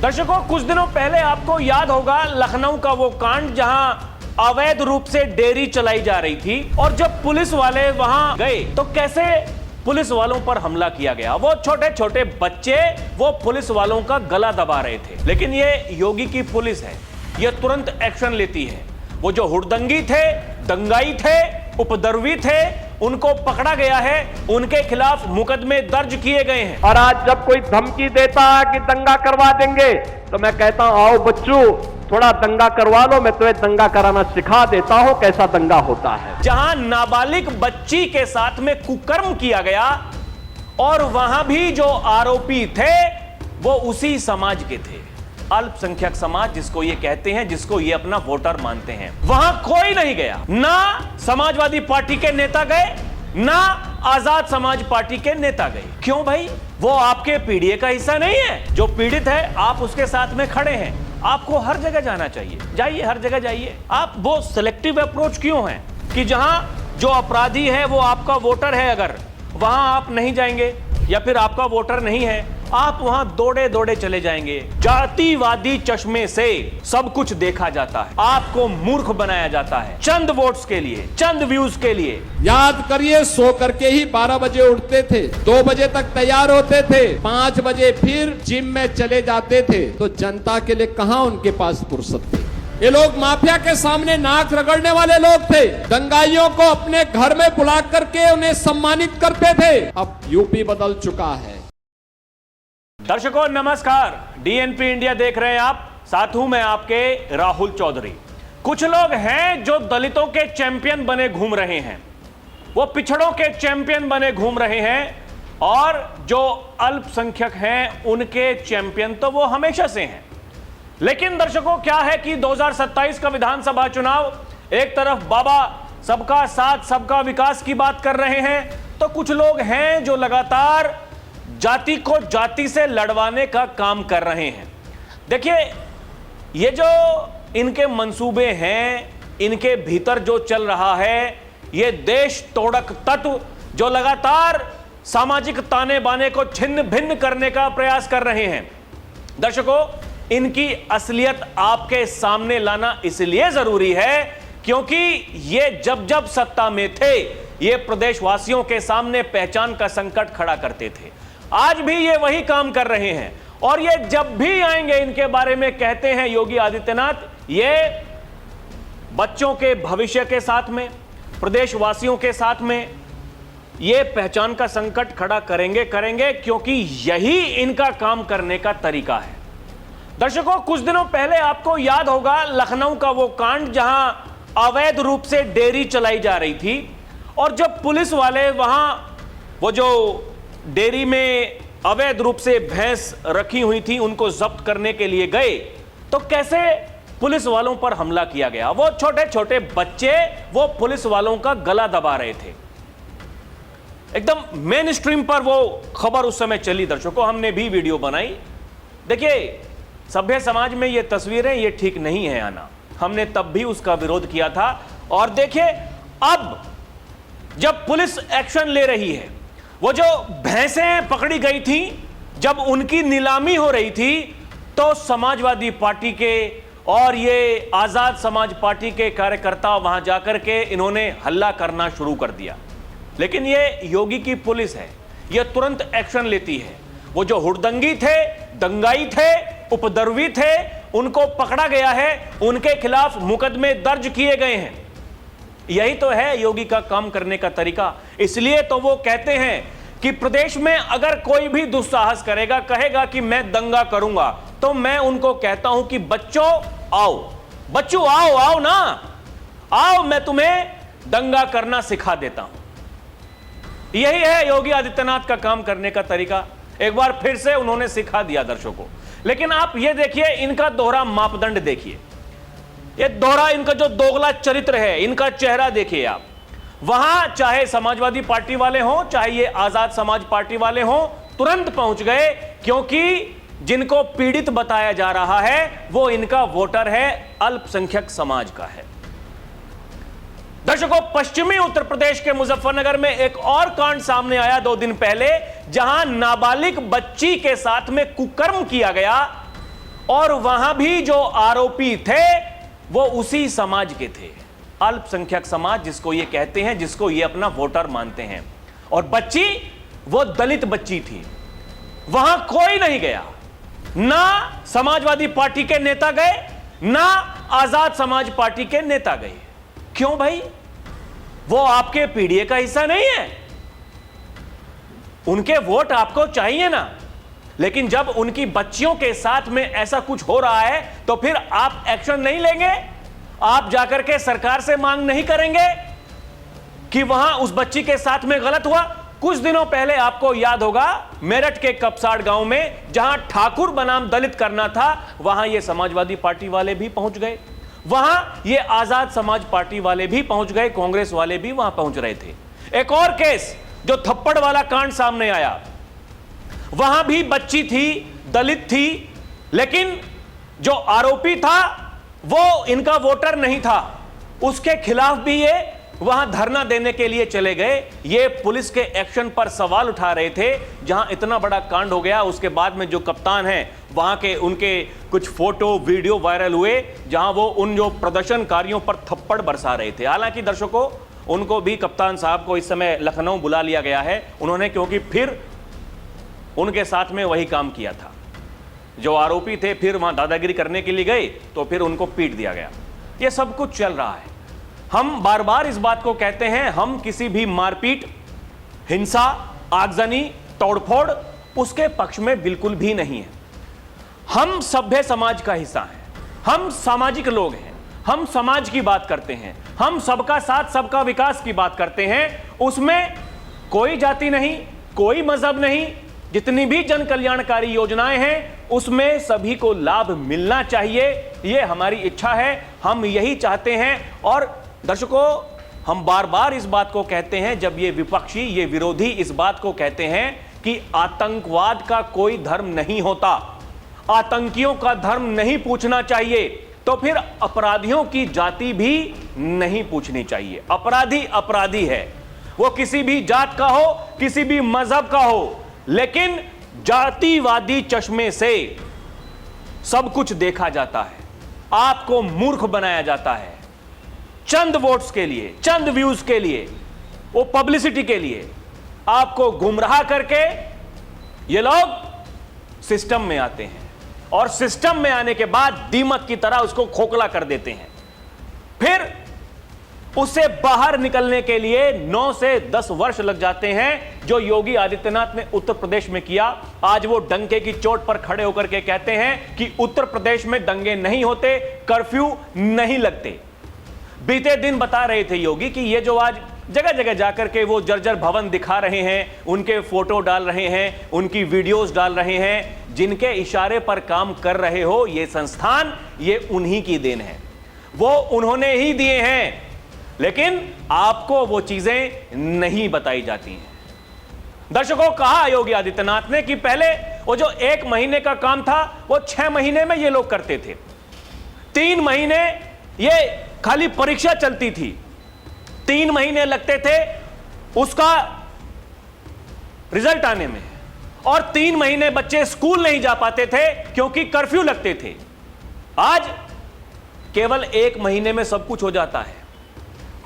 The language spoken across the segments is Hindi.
दर्शकों, कुछ दिनों पहले आपको याद होगा लखनऊ का वो कांड जहां अवैध रूप से डेयरी चलाई जा रही थी और जब पुलिस वाले वहां गए तो कैसे पुलिस वालों पर हमला किया गया। वो छोटे छोटे बच्चे वो पुलिस वालों का गला दबा रहे थे, लेकिन ये योगी की पुलिस है, ये तुरंत एक्शन लेती है। वो जो हुड़दंगी थे, दंगाई थे, उपद्रवी थे, उनको पकड़ा गया है, उनके खिलाफ मुकदमे दर्ज किए गए हैं। और आज जब कोई धमकी देता है कि दंगा करवा देंगे तो मैं कहता हूं आओ बच्चों थोड़ा दंगा करवा लो, मैं तुम्हें दंगा कराना सिखा देता हूं कैसा दंगा होता है। जहां नाबालिग बच्ची के साथ में कुकर्म किया गया और वहां भी जो आरोपी थे वो उसी समाज के थे, अल्पसंख्यक समाज जिसको ये कहते हैं, जिसको ये अपना वोटर मानते हैं। वहां कोई नहीं गया, ना समाजवादी पार्टी के नेता गए, ना आजाद समाज पार्टी के नेता गए। क्यों भाई? वो आपके पीडीए का हिस्सा नहीं है। जो पीड़ित है आप उसके साथ में खड़े हैं, आपको हर जगह जाना चाहिए, जाइए, हर जगह जाइए। आप वो सिलेक्टिव अप्रोच क्यों है कि जहां जो अपराधी है वो आपका वोटर है, अगर वहां आप नहीं जाएंगे या फिर आपका वोटर नहीं है, आप वहां दौड़े दौड़े चले जाएंगे। जातिवादी चश्मे से सब कुछ देखा जाता है, आपको मूर्ख बनाया जाता है चंद वोट्स के लिए, चंद व्यूज के लिए। याद करिए, सो करके ही 12 बजे उठते थे, 2 बजे तक तैयार होते थे, 5 बजे फिर जिम में चले जाते थे। तो जनता के लिए कहां उनके पास फुर्सत थी? ये लोग माफिया के सामने नाक रगड़ने वाले लोग थे, दंगाइयों को अपने घर में बुला करके उन्हें सम्मानित करते थे। अब यूपी बदल चुका है। दर्शकों नमस्कार, डीएनपी इंडिया देख रहे हैं आप, साथ हूं मैं आपके राहुल चौधरी। कुछ लोग हैं जो दलितों के चैंपियन बने घूम रहे हैं, वो पिछड़ों के चैंपियन बने घूम रहे हैं, और जो अल्पसंख्यक हैं उनके चैंपियन तो वो हमेशा से हैं। लेकिन दर्शकों क्या है कि 2027 का विधानसभा चुनाव, एक तरफ बाबा सबका साथ सबका विकास की बात कर रहे हैं, तो कुछ लोग हैं जो लगातार जाति को जाति से लड़वाने का काम कर रहे हैं। देखिए, ये जो इनके मंसूबे हैं, इनके भीतर जो चल रहा है, ये देश तोड़क तत्व जो लगातार सामाजिक ताने बाने को छिन्न भिन्न करने का प्रयास कर रहे हैं। दर्शकों, इनकी असलियत आपके सामने लाना इसलिए जरूरी है क्योंकि ये जब जब सत्ता में थे, ये प्रदेशवासियों के सामने पहचान का संकट खड़ा करते थे। आज भी ये वही काम कर रहे हैं, और ये जब भी आएंगे इनके बारे में कहते हैं योगी आदित्यनाथ, ये बच्चों के भविष्य के साथ में, प्रदेशवासियों के साथ में ये पहचान का संकट खड़ा करेंगे क्योंकि यही इनका काम करने का तरीका है। दर्शकों, कुछ दिनों पहले आपको याद होगा लखनऊ का वो कांड जहां अवैध रूप से डेयरी चलाई जा रही थी और जब पुलिस वाले वहां वो जो डेयरी में अवैध रूप से भैंस रखी हुई थी उनको जब्त करने के लिए गए तो कैसे पुलिस वालों पर हमला किया गया। वो छोटे छोटे बच्चे वो पुलिस वालों का गला दबा रहे थे। एकदम मेन स्ट्रीम पर वो खबर उस समय चली। दर्शकों, हमने भी वीडियो बनाई। देखिए, सभ्य समाज में ये तस्वीरें ये ठीक नहीं है आना, हमने तब भी उसका विरोध किया था। और देखिए, अब जब पुलिस एक्शन ले रही है, वो जो भैंसें पकड़ी गई थी जब उनकी नीलामी हो रही थी, तो समाजवादी पार्टी के और ये आजाद समाज पार्टी के कार्यकर्ता वहां जाकर के इन्होंने हल्ला करना शुरू कर दिया। लेकिन ये योगी की पुलिस है, ये तुरंत एक्शन लेती है। वो जो हुड़दंगी थे, दंगाई थे, उपद्रवी थे, उनको पकड़ा गया है, उनके खिलाफ मुकदमे दर्ज किए गए हैं। यही तो है योगी का काम करने का तरीका। इसलिए तो वो कहते हैं कि प्रदेश में अगर कोई भी दुस्साहस करेगा, कहेगा कि मैं दंगा करूंगा, तो मैं उनको कहता हूं कि बच्चों आओ, बच्चों आओ, आओ ना, आओ, मैं तुम्हें दंगा करना सिखा देता हूं। यही है योगी आदित्यनाथ का काम करने का तरीका। एक बार फिर से उन्होंने सिखा दिया दर्शकों को। लेकिन आप ये देखिए, इनका दोहरा मापदंड देखिए, ये दोहरा इनका जो दोगला चरित्र है, इनका चेहरा देखिए आप। वहां चाहे समाजवादी पार्टी वाले हों, चाहे ये आजाद समाज पार्टी वाले हों, तुरंत पहुंच गए क्योंकि जिनको पीड़ित बताया जा रहा है वो इनका वोटर है, अल्पसंख्यक समाज का है। दर्शकों, पश्चिमी उत्तर प्रदेश के मुजफ्फरनगर में एक और कांड सामने आया 2 दिन पहले, जहां नाबालिग बच्ची के साथ में कुकर्म किया गया और वहां भी जो आरोपी थे वो उसी समाज के थे, अल्पसंख्यक समाज जिसको ये कहते हैं, जिसको ये अपना वोटर मानते हैं। और बच्ची वो दलित बच्ची थी। वहां कोई नहीं गया, ना समाजवादी पार्टी के नेता गए, ना आजाद समाज पार्टी के नेता गए। क्यों भाई? वो आपके पीडीए का हिस्सा नहीं है, उनके वोट आपको चाहिए ना। लेकिन जब उनकी बच्चियों के साथ में ऐसा कुछ हो रहा है तो फिर आप एक्शन नहीं लेंगे? आप जाकर के सरकार से मांग नहीं करेंगे कि वहां उस बच्ची के साथ में गलत हुआ? कुछ दिनों पहले आपको याद होगा, मेरठ के कपसाड़ गांव में जहां ठाकुर बनाम दलित करना था, वहां ये समाजवादी पार्टी वाले भी पहुंच गए, वहां ये आजाद समाज पार्टी वाले भी पहुंच गए, कांग्रेस वाले भी वहां पहुंच रहे थे। एक और केस जो थप्पड़ वाला कांड सामने आया, वहां भी बच्ची थी, दलित थी, लेकिन जो आरोपी था वो इनका वोटर नहीं था। उसके खिलाफ भी ये वहां धरना देने के लिए चले गए। ये पुलिस के एक्शन पर सवाल उठा रहे थे। जहां इतना बड़ा कांड हो गया, उसके बाद में जो कप्तान हैं वहां के, उनके कुछ फोटो वीडियो वायरल हुए जहां वो उन जो प्रदर्शनकारियों पर थप्पड़ बरसा रहे थे। हालांकि दर्शकों, उनको भी, कप्तान साहब को इस समय लखनऊ बुला लिया गया है। उन्होंने, क्योंकि फिर उनके साथ में वही काम किया था, जो आरोपी थे फिर वहां दादागिरी करने के लिए गए तो फिर उनको पीट दिया गया। ये सब कुछ चल रहा है। हम बार बार इस बात को कहते हैं, हम किसी भी मारपीट, हिंसा, आगजनी, तोड़फोड़ उसके पक्ष में बिल्कुल भी नहीं है। हम सभ्य समाज का हिस्सा हैं, हम सामाजिक लोग हैं, हम समाज की बात करते हैं, हम सबका साथ सबका विकास की बात करते हैं। उसमें कोई जाति नहीं, कोई मजहब नहीं, जितनी भी जन कल्याणकारी योजनाएं हैं उसमें सभी को लाभ मिलना चाहिए। यह हमारी इच्छा है, हम यही चाहते हैं। और दर्शकों, हम बार बार इस बात को कहते हैं, जब ये विपक्षी, ये विरोधी इस बात को कहते हैं कि आतंकवाद का कोई धर्म नहीं होता, आतंकियों का धर्म नहीं पूछना चाहिए, तो फिर अपराधियों की जाति भी नहीं पूछनी चाहिए। अपराधी अपराधी है, वो किसी भी जात का हो, किसी भी मजहब का हो, लेकिन जातिवादी चश्मे से सब कुछ देखा जाता है। आपको मूर्ख बनाया जाता है चंद वोट्स के लिए, चंद व्यूज के लिए, वो पब्लिसिटी के लिए। आपको गुमराह करके ये लोग सिस्टम में आते हैं और सिस्टम में आने के बाद दीमक की तरह उसको खोखला कर देते हैं। फिर उससे बाहर निकलने के लिए 9 से 10 वर्ष लग जाते हैं, जो योगी आदित्यनाथ ने उत्तर प्रदेश में किया। आज वो डंके की चोट पर खड़े होकर के कहते हैं कि उत्तर प्रदेश में दंगे नहीं होते, कर्फ्यू नहीं लगते। बीते दिन बता रहे थे योगी कि ये जो आज जगह जगह जाकर के वो जर्जर भवन दिखा रहे हैं, उनके फोटो डाल रहे हैं, उनकी वीडियोस डाल रहे हैं, जिनके इशारे पर काम कर रहे हो ये संस्थान, ये उन्हीं की देन है, वो उन्होंने ही दिए हैं। लेकिन आपको वो चीजें नहीं बताई जाती हैं। दर्शकों, कहा योगी आदित्यनाथ ने कि पहले वो जो 1 महीने का काम था वो 6 महीने में ये लोग करते थे। 3 महीने ये खाली परीक्षा चलती थी, 3 महीने लगते थे उसका रिजल्ट आने में, और 3 महीने बच्चे स्कूल नहीं जा पाते थे क्योंकि कर्फ्यू लगते थे। आज केवल 1 महीने में सब कुछ हो जाता है,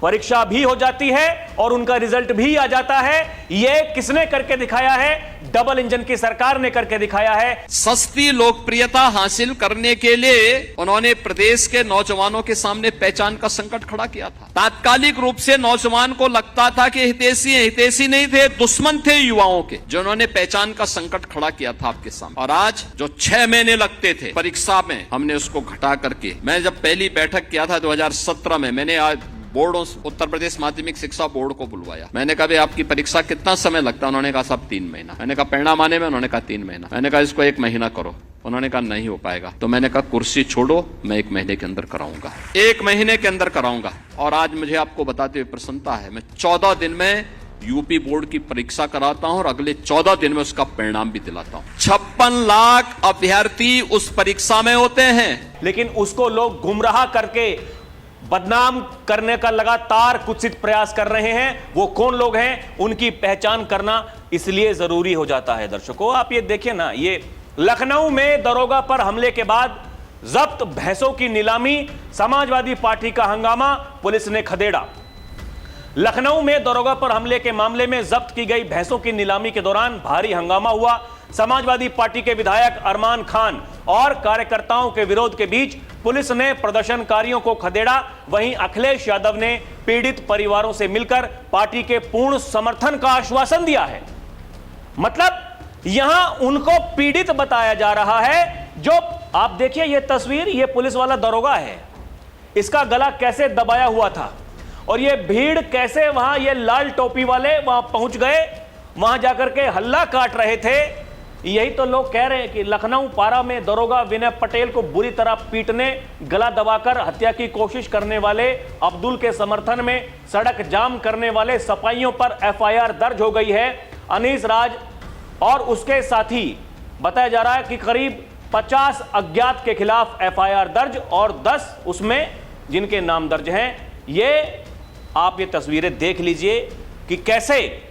परीक्षा भी हो जाती है और उनका रिजल्ट भी आ जाता है। यह किसने करके दिखाया है? डबल इंजन की सरकार ने करके दिखाया है। सस्ती लोकप्रियता हासिल करने के लिए उन्होंने प्रदेश के नौजवानों के सामने पहचान का संकट खड़ा किया था। तात्कालिक रूप से नौजवान को लगता था कि हितैषी हैं, हितैषी नहीं थे, दुश्मन थे युवाओं के, जो उन्होंने पहचान का संकट खड़ा किया था आपके सामने। और आज जो 6 महीने लगते थे परीक्षा में, हमने उसको घटा करके, मैं जब पहली बैठक किया था 2017 में, मैंने आज बोर्डों, उत्तर प्रदेश माध्यमिक शिक्षा बोर्ड को बुलवाया। मैंने कहा भाई आपकी परीक्षा कितना समय लगता है? उन्होंने कहा साहब 3 महीना। मैंने कहा परिणाम आने में? उन्होंने कहा 3 महीना। मैंने कहा इसको 1 महीना करो। उन्होंने कहा नहीं हो पाएगा। तो मैंने कहा कुर्सी छोड़ो, मैं 1 महीने के अंदर कराऊंगा, 1 महीने के अंदर कराऊंगा। और आज मुझे आपको बताते हुए प्रसन्नता है, मैं 14 दिन में यूपी बोर्ड की परीक्षा कराता हूं और अगले 14 दिन में उसका परिणाम भी दिलाता हूं। 56 लाख अभ्यर्थी उस परीक्षा में होते हैं, लेकिन उसको लोग गुमराह करके बदनाम करने का लगातार कुत्सित प्रयास कर रहे हैं। वो कौन लोग हैं, उनकी पहचान करना इसलिए जरूरी हो जाता है। दर्शकों, आप ये देखिए ना, ये लखनऊ में दरोगा पर हमले के बाद जब्त भैंसों की नीलामी, समाजवादी पार्टी का हंगामा, पुलिस ने खदेड़ा। लखनऊ में दरोगा पर हमले के मामले में जब्त की गई भैंसों की नीलामी के दौरान भारी हंगामा हुआ। समाजवादी पार्टी के विधायक अरमान खान और कार्यकर्ताओं के विरोध के बीच पुलिस ने प्रदर्शनकारियों को खदेड़ा। वहीं अखिलेश यादव ने पीड़ित परिवारों से मिलकर पार्टी के पूर्ण समर्थन का आश्वासन दिया है। मतलब यहां उनको पीड़ित बताया जा रहा है। जो आप देखिए ये तस्वीर, ये पुलिस वाला दरोगा है, इसका गला कैसे दबाया हुआ था और ये भीड़ कैसे वहां, ये लाल टोपी वाले वहां पहुंच गए, वहां जाकर के हल्ला काट रहे थे। यही तो लोग कह रहे हैं कि लखनऊ पारा में दरोगा विनय पटेल को बुरी तरह पीटने, गला दबाकर हत्या की कोशिश करने वाले अब्दुल के समर्थन में सड़क जाम करने वाले सपाइयों पर एफआईआर दर्ज हो गई है। अनीस राज और उसके साथी, बताया जा रहा है कि करीब 50 अज्ञात के खिलाफ एफआईआर दर्ज और 10 उसमें जिनके नाम दर्ज हैं। ये आप ये तस्वीरें देख लीजिए कि कैसे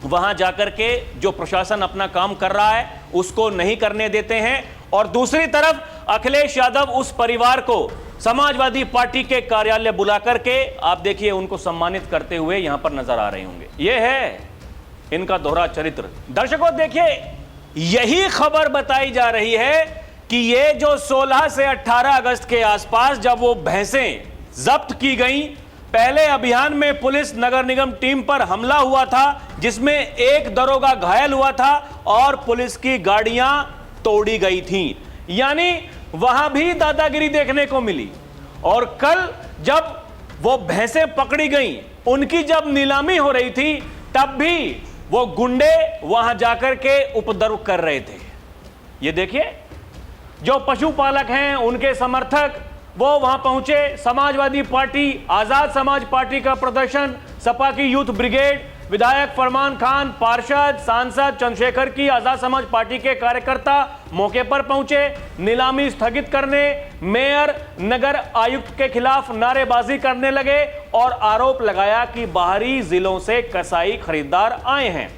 वहां जाकर के जो प्रशासन अपना काम कर रहा है उसको नहीं करने देते हैं, और दूसरी तरफ अखिलेश यादव उस परिवार को समाजवादी पार्टी के कार्यालय बुला करके आप देखिए उनको सम्मानित करते हुए यहां पर नजर आ रहे होंगे। यह है इनका दोहरा चरित्र। दर्शकों देखिए, यही खबर बताई जा रही है कि ये जो 16 से 18 अगस्त के आसपास जब वो भैंसें जब्त की गई, पहले अभियान में पुलिस नगर निगम टीम पर हमला हुआ था जिसमें एक दरोगा घायल हुआ था और पुलिस की गाड़ियां तोड़ी गई थीं। यानी वहां भी दादागिरी देखने को मिली। और कल जब वो भैंसें पकड़ी गईं, उनकी जब नीलामी हो रही थी, तब भी वो गुंडे वहां जाकर के उपद्रव कर रहे थे। ये देखिए, जो पशुपालक हैं उनके समर्थक वो वहां पहुंचे। समाजवादी पार्टी, आजाद समाज पार्टी का प्रदर्शन, सपा की यूथ ब्रिगेड, विधायक फरमान खान, पार्षद, सांसद चंद्रशेखर की आजाद समाज पार्टी के कार्यकर्ता मौके पर पहुंचे। नीलामी स्थगित करने, मेयर, नगर आयुक्त के खिलाफ नारेबाजी करने लगे और आरोप लगाया कि बाहरी जिलों से कसाई खरीदार आए हैं।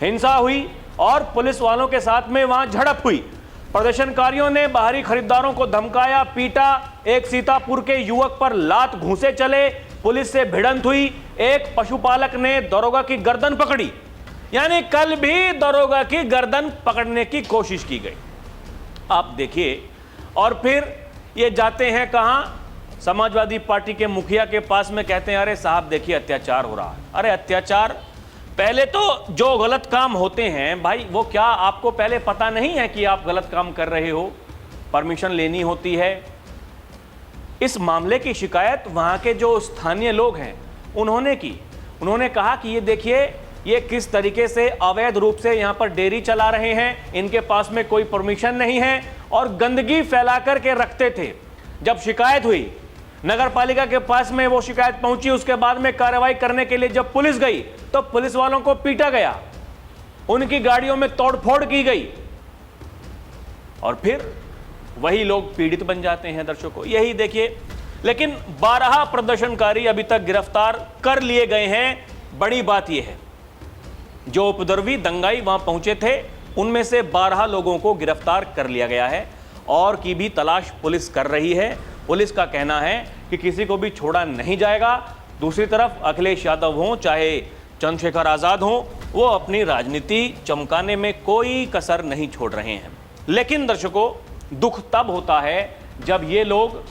हिंसा हुई और पुलिस वालों के साथ में वहां झड़प हुई। प्रदर्शनकारियों ने बाहरी खरीदारों को धमकाया, पीटा। एक सीतापुर के युवक पर लात घूंसे चले, पुलिस से भिड़ंत हुई। एक पशुपालक ने दरोगा की गर्दन पकड़ी। यानी कल भी दरोगा की गर्दन पकड़ने की कोशिश की गई। आप देखिए, और फिर ये जाते हैं कहां? समाजवादी पार्टी के मुखिया के पास में, कहते हैं अरे साहब देखिए अत्याचार हो रहा है। अरे अत्याचार, पहले तो जो गलत काम होते हैं भाई, वो क्या आपको पहले पता नहीं है कि आप गलत काम कर रहे हो? परमिशन लेनी होती है। इस मामले की शिकायत वहां के जो स्थानीय लोग हैं उन्होंने की। उन्होंने कहा कि ये देखिए, ये किस तरीके से अवैध रूप से यहां पर डेयरी चला रहे हैं, इनके पास में कोई परमिशन नहीं है और गंदगी फैला करके रखते थे। जब शिकायत हुई, नगर पालिका के पास में वो शिकायत पहुंची, उसके बाद में कार्रवाई करने के लिए जब पुलिस गई तो पुलिस वालों को पीटा गया, उनकी गाड़ियों में तोड़फोड़ की गई और फिर वही लोग पीड़ित बन जाते हैं। दर्शकों यही देखिए, लेकिन 12 प्रदर्शनकारी अभी तक गिरफ्तार कर लिए गए हैं। बड़ी बात यह है, जो उपद्रवी दंगाई वहां पहुंचे थे उनमें से 12 लोगों को गिरफ्तार कर लिया गया है और की भी तलाश पुलिस कर रही है। पुलिस का कहना है कि किसी को भी छोड़ा नहीं जाएगा। दूसरी तरफ अखिलेश यादव हों चाहे चंद्रशेखर आजाद हों, वो अपनी राजनीति चमकाने में कोई कसर नहीं छोड़ रहे हैं। लेकिन दर्शकों, दुख तब होता है जब ये लोग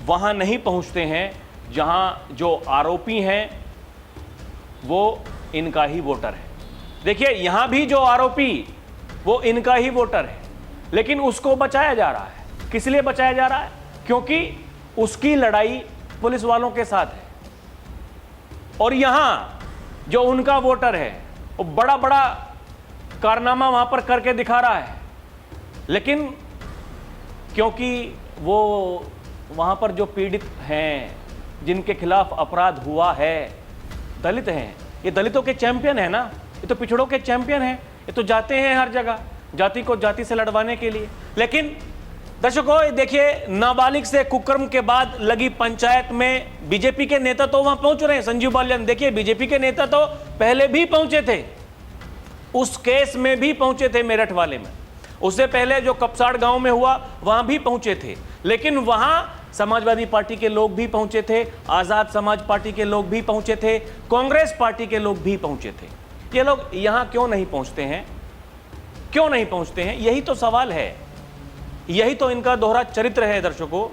वहां नहीं पहुंचते हैं जहां जो आरोपी हैं वो इनका ही वोटर है। देखिए, यहां भी जो आरोपी वो इनका ही वोटर है, लेकिन उसको बचाया जा रहा है। किस लिए बचाया जा रहा है? क्योंकि उसकी लड़ाई पुलिस वालों के साथ है और यहां जो उनका वोटर है वो बड़ा बड़ा कारनामा वहां पर करके दिखा रहा है, लेकिन क्योंकि वो वहां पर जो पीड़ित हैं, जिनके खिलाफ अपराध हुआ है, दलित हैं। ये दलितों के चैंपियन है ना, ये तो पिछड़ों के चैंपियन हैं। ये तो जाते हैं हर जगह जाति को जाति से लड़वाने के लिए। लेकिन दर्शकों देखिए, नाबालिग से कुकर्म के बाद लगी पंचायत में बीजेपी के नेता तो वहां पहुंच रहे हैं। संजीव बालियान, देखिए बीजेपी के नेता तो पहले भी पहुंचे थे, उस केस में भी पहुंचे थे मेरठ वाले में, उससे पहले जो कपसाड़ गांव में हुआ वहां भी पहुंचे थे, लेकिन वहां समाजवादी पार्टी के लोग भी पहुंचे थे, आजाद समाज पार्टी के लोग भी पहुंचे थे, कांग्रेस पार्टी के लोग भी पहुंचे थे। ये लोग यहां क्यों नहीं पहुंचते हैं? क्यों नहीं पहुंचते हैं? यही तो सवाल है, यही तो इनका दोहरा चरित्र है। दर्शकों,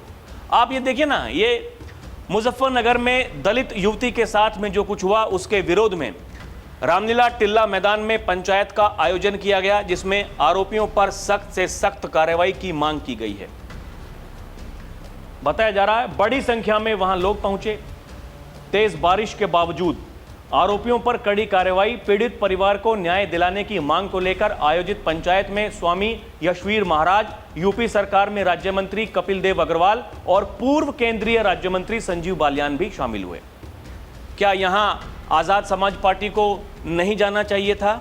आप ये देखिए ना, ये मुजफ्फरनगर में दलित युवती के साथ में जो कुछ हुआ उसके विरोध में रामलीला टिल्ला मैदान में पंचायत का आयोजन किया गया, जिसमें आरोपियों पर सख्त से सख्त कार्रवाई की मांग की गई है। बताया जा रहा है बड़ी संख्या में वहां लोग पहुंचे। तेज बारिश के बावजूद आरोपियों पर कड़ी कार्रवाई, पीड़ित परिवार को न्याय दिलाने की मांग को लेकर आयोजित पंचायत में स्वामी यशवीर महाराज, यूपी सरकार में राज्य मंत्री कपिल देव अग्रवाल और पूर्व केंद्रीय राज्य मंत्री संजीव बालियान भी शामिल हुए। क्या यहां आजाद समाज पार्टी को नहीं जाना चाहिए था?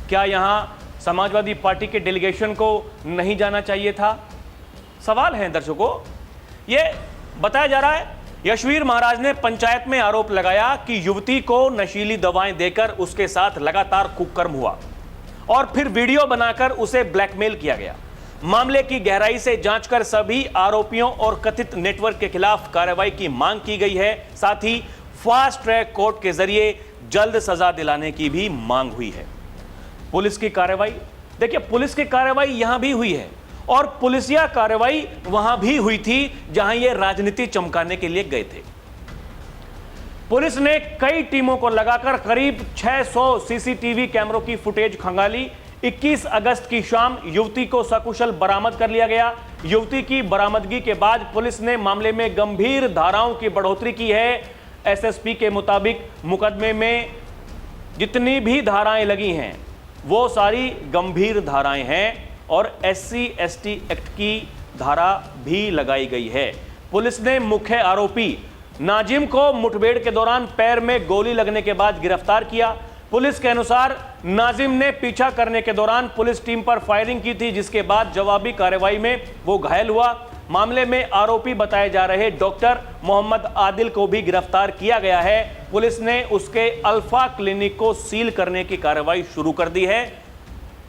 क्या यहां समाजवादी पार्टी के डेलीगेशन को नहीं जाना चाहिए था? सवाल है दर्शकों। यह बताया जा रहा है यशवीर महाराज ने पंचायत में आरोप लगाया कि युवती को नशीली दवाएं देकर उसके साथ लगातार कुकर्म हुआ और फिर वीडियो बनाकर उसे ब्लैकमेल किया गया। मामले की गहराई से जांच कर सभी आरोपियों और कथित नेटवर्क के खिलाफ कार्रवाई की मांग की गई है। साथ ही फास्ट ट्रैक कोर्ट के जरिए जल्द सजा दिलाने की भी मांग हुई है। पुलिस की कार्रवाई, देखिए पुलिस की कार्रवाई यहां भी हुई है और पुलिसिया कार्रवाई वहां भी हुई थी जहां ये राजनीति चमकाने के लिए गए थे। पुलिस ने कई टीमों को लगाकर करीब 600 सीसीटीवी कैमरों की फुटेज खंगाली। 21 अगस्त की शाम युवती को सकुशल बरामद कर लिया गया। युवती की बरामदगी के बाद पुलिस ने मामले में गंभीर धाराओं की बढ़ोतरी की है। एसएसपी के मुताबिक मुकदमे में जितनी भी धाराएं लगी हैं वो सारी गंभीर धाराएं हैं और SC/ST एक्ट की धारा भी लगाई गई है। पुलिस ने मुख्य आरोपी नाजिम को मुठभेड़ के दौरान पैर में गोली लगने के बाद गिरफ्तार किया। पुलिस के अनुसार नाजिम ने पीछा करने के दौरान पुलिस टीम पर फायरिंग की थी, जिसके बाद जवाबी कार्रवाई में वो घायल हुआ। मामले में आरोपी बताए जा रहे डॉक्टर मोहम्मद आदिल को भी गिरफ्तार किया गया है। पुलिस ने उसके अल्फा क्लिनिक को सील करने की कार्रवाई शुरू कर दी है।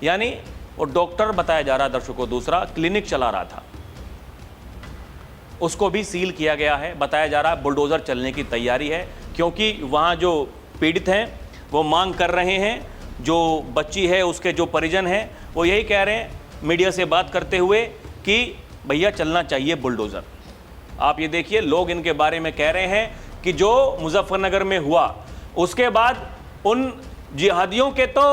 यानी वो डॉक्टर बताया जा रहा, दर्शकों दूसरा क्लिनिक चला रहा था, उसको भी सील किया गया है। बताया जा रहा है बुलडोजर चलने की तैयारी है, क्योंकि वहां जो पीड़ित हैं वो मांग कर रहे हैं, जो बच्ची है उसके जो परिजन हैं वो यही कह रहे हैं मीडिया से बात करते हुए कि भैया चलना चाहिए बुलडोजर। आप ये देखिए, लोग इनके बारे में कह रहे हैं कि जो मुजफ्फरनगर में हुआ उसके बाद उन जिहादियों के तो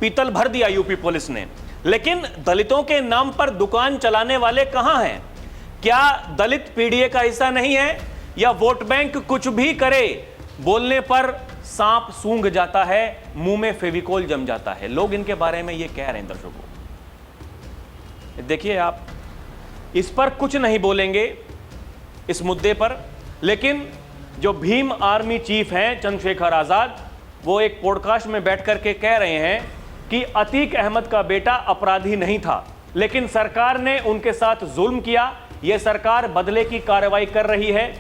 पीतल भर दिया यूपी पुलिस ने, लेकिन दलितों के नाम पर दुकान चलाने वाले कहां हैं? क्या दलित पीडीए का हिस्सा नहीं है? या वोट बैंक कुछ भी करे, बोलने पर सांप सूंघ जाता है, मुंह में फेविकोल जम जाता है। लोग इनके बारे में ये कह रहे हैं दर्शकों। देखिए, आप इस पर कुछ नहीं बोलेंगे इस मुद्दे पर, लेकिन जो भीम आर्मी चीफ हैं चंद्रशेखर आजाद, वो एक पॉडकास्ट में बैठ करके कह रहे हैं कि अतीक अहमद का बेटा अपराधी नहीं था, लेकिन सरकार ने उनके साथ जुल्म किया। यह सरकार बदले की कार्रवाई कर रही है।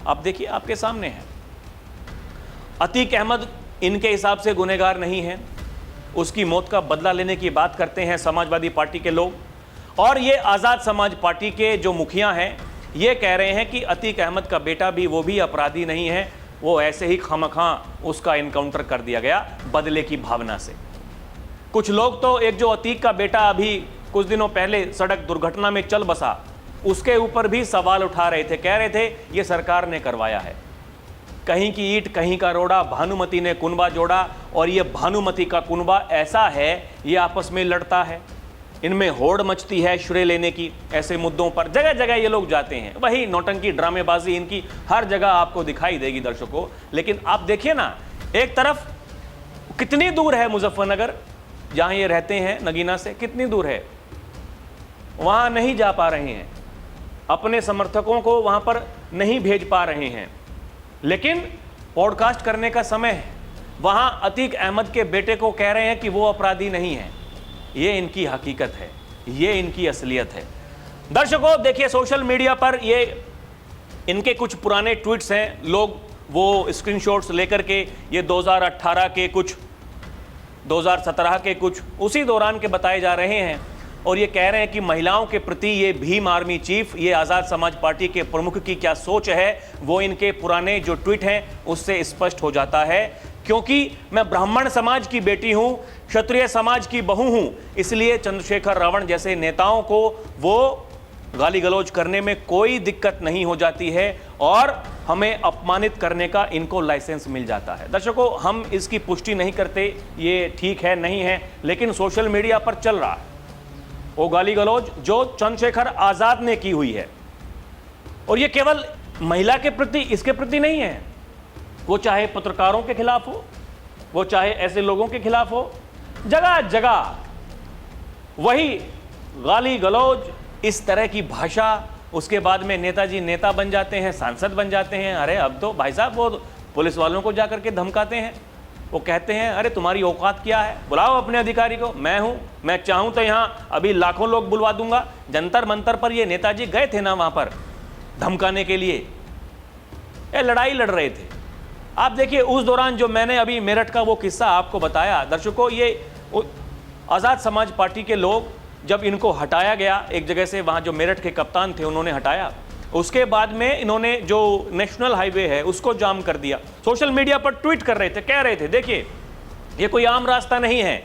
आप देखिए, आपके सामने है। अतीक अहमद इनके हिसाब से गुनहगार नहीं है, उसकी मौत का बदला लेने की बात करते हैं समाजवादी पार्टी के लोग। और ये आज़ाद समाज पार्टी के जो मुखिया हैं ये कह रहे हैं कि अतीक अहमद का बेटा भी, वो भी अपराधी नहीं है, वो ऐसे ही खामखां उसका इनकाउंटर कर दिया गया बदले की भावना से। कुछ लोग तो एक जो अतीक का बेटा अभी कुछ दिनों पहले सड़क दुर्घटना में चल बसा, उसके ऊपर भी सवाल उठा रहे थे, कह रहे थे ये सरकार ने करवाया है। कहीं की ईंट कहीं का रोड़ा, भानुमति ने कुनबा जोड़ा, और ये भानुमति का कुनबा ऐसा है ये आपस में लड़ता है, इनमें होड़ मचती है श्रेय लेने की। ऐसे मुद्दों पर जगह जगह ये लोग जाते हैं, वही नौटंकी ड्रामेबाजी इनकी हर जगह आपको दिखाई देगी दर्शकों। लेकिन आप देखिए ना, एक तरफ कितनी दूर है मुजफ्फरनगर जहां ये रहते हैं, नगीना से कितनी दूर है, वहां नहीं जा पा रहे हैं, अपने समर्थकों को वहां पर नहीं भेज पा रहे हैं। लेकिन पॉडकास्ट करने का समय है, वहां अतीक अहमद के बेटे को कह रहे हैं कि वो अपराधी नहीं है। ये इनकी हकीकत है, ये इनकी असलियत है। दर्शकों देखिए, सोशल मीडिया पर ये इनके कुछ पुराने ट्वीट्स हैं, लोग वो स्क्रीनशॉट्स लेकर के ये 2018 के कुछ, 2017 के कुछ, उसी दौरान के बताए जा रहे हैं। और ये कह रहे हैं कि महिलाओं के प्रति ये भीम आर्मी चीफ, ये आज़ाद समाज पार्टी के प्रमुख की क्या सोच है, वो इनके पुराने जो ट्वीट हैं उससे स्पष्ट हो जाता है। क्योंकि मैं ब्राह्मण समाज की बेटी हूं, क्षत्रिय समाज की बहू हूं, इसलिए चंद्रशेखर रावण जैसे नेताओं को वो गाली गलौज करने में कोई दिक्कत नहीं हो जाती है और हमें अपमानित करने का इनको लाइसेंस मिल जाता है। दर्शकों, हम इसकी पुष्टि नहीं करते ये ठीक है नहीं है, लेकिन सोशल मीडिया पर चल रहा है वो गाली गलौज जो चंद्रशेखर आजाद ने की हुई है। और ये केवल महिला के प्रति, इसके प्रति नहीं है, वो चाहे पत्रकारों के खिलाफ हो, वो चाहे ऐसे लोगों के खिलाफ हो, जगह जगह वही गाली गलौज, इस तरह की भाषा। उसके बाद में नेताजी नेता बन जाते हैं, सांसद बन जाते हैं। अरे अब तो भाई साहब वो पुलिस वालों को जाकर के धमकाते हैं, वो कहते हैं अरे तुम्हारी औकात क्या है, बुलाओ अपने अधिकारी को, मैं हूं, मैं चाहूं तो यहां अभी लाखों लोग बुलवा दूंगा। जंतर मंतर पर ये नेताजी गए थे ना, वहां पर धमकाने के लिए, ये लड़ाई लड़ रहे थे। आप देखिए उस दौरान जो मैंने अभी मेरठ का वो किस्सा आपको बताया, दर्शकों, ये आज़ाद समाज पार्टी के लोग जब इनको हटाया गया एक जगह से, वहाँ जो मेरठ के कप्तान थे उन्होंने हटाया, उसके बाद में इन्होंने जो नेशनल हाईवे है उसको जाम कर दिया। सोशल मीडिया पर ट्वीट कर रहे थे, कह रहे थे देखिए ये कोई आम रास्ता नहीं है,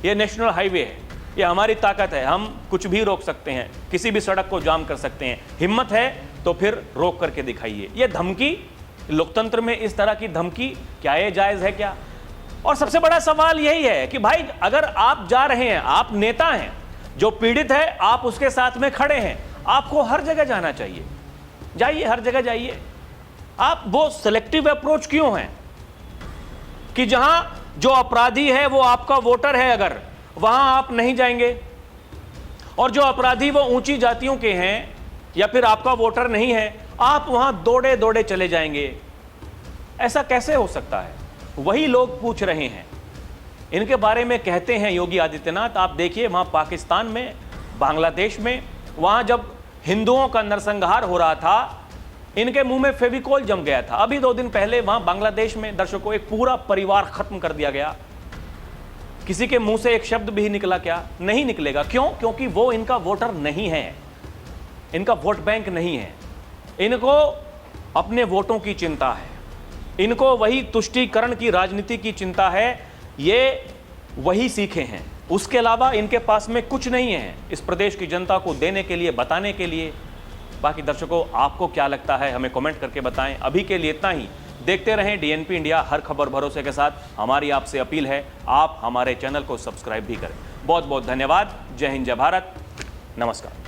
ये नेशनल हाईवे है, ये हमारी ताकत है, हम कुछ भी रोक सकते हैं, किसी भी सड़क को जाम कर सकते हैं, हिम्मत है तो फिर रोक करके दिखाइए। ये धमकी, लोकतंत्र में इस तरह की धमकी क्या ये जायज़ है क्या? और सबसे बड़ा सवाल यही है कि भाई अगर आप जा रहे हैं, आप नेता हैं, जो पीड़ित है आप उसके साथ में खड़े हैं, आपको हर जगह जाना चाहिए, जाइए, हर जगह जाइए। आप वो सिलेक्टिव अप्रोच क्यों है कि जहां जो अपराधी है वो आपका वोटर है, अगर वहां आप नहीं जाएंगे, और जो अपराधी वो ऊंची जातियों के हैं या फिर आपका वोटर नहीं है, आप वहां दौड़े दौड़े चले जाएंगे? ऐसा कैसे हो सकता है? वही लोग पूछ रहे हैं, इनके बारे में कहते हैं योगी आदित्यनाथ। आप देखिए वहां पाकिस्तान में, बांग्लादेश में, वहां जब हिंदुओं का नरसंहार हो रहा था, इनके मुंह में फेविकोल जम गया था। अभी 2 दिन पहले वहां बांग्लादेश में, दर्शकों, एक पूरा परिवार खत्म कर दिया गया। किसी के मुंह से एक शब्द भी निकला क्या? नहीं निकलेगा। क्यों? क्योंकि वो इनका वोटर नहीं है, इनका वोट बैंक नहीं है, इनको अपने वोटों की चिंता है, इनको वही तुष्टीकरण की राजनीति की चिंता है, ये वही सीखे हैं, उसके अलावा इनके पास में कुछ नहीं है इस प्रदेश की जनता को देने के लिए, बताने के लिए। बाकी दर्शकों, आपको क्या लगता है हमें कमेंट करके बताएं। अभी के लिए इतना ही। देखते रहें डीएनपी इंडिया, हर खबर भरोसे के साथ। हमारी आपसे अपील है आप हमारे चैनल को सब्सक्राइब भी करें। बहुत बहुत धन्यवाद। जय हिंद, जय भारत, नमस्कार।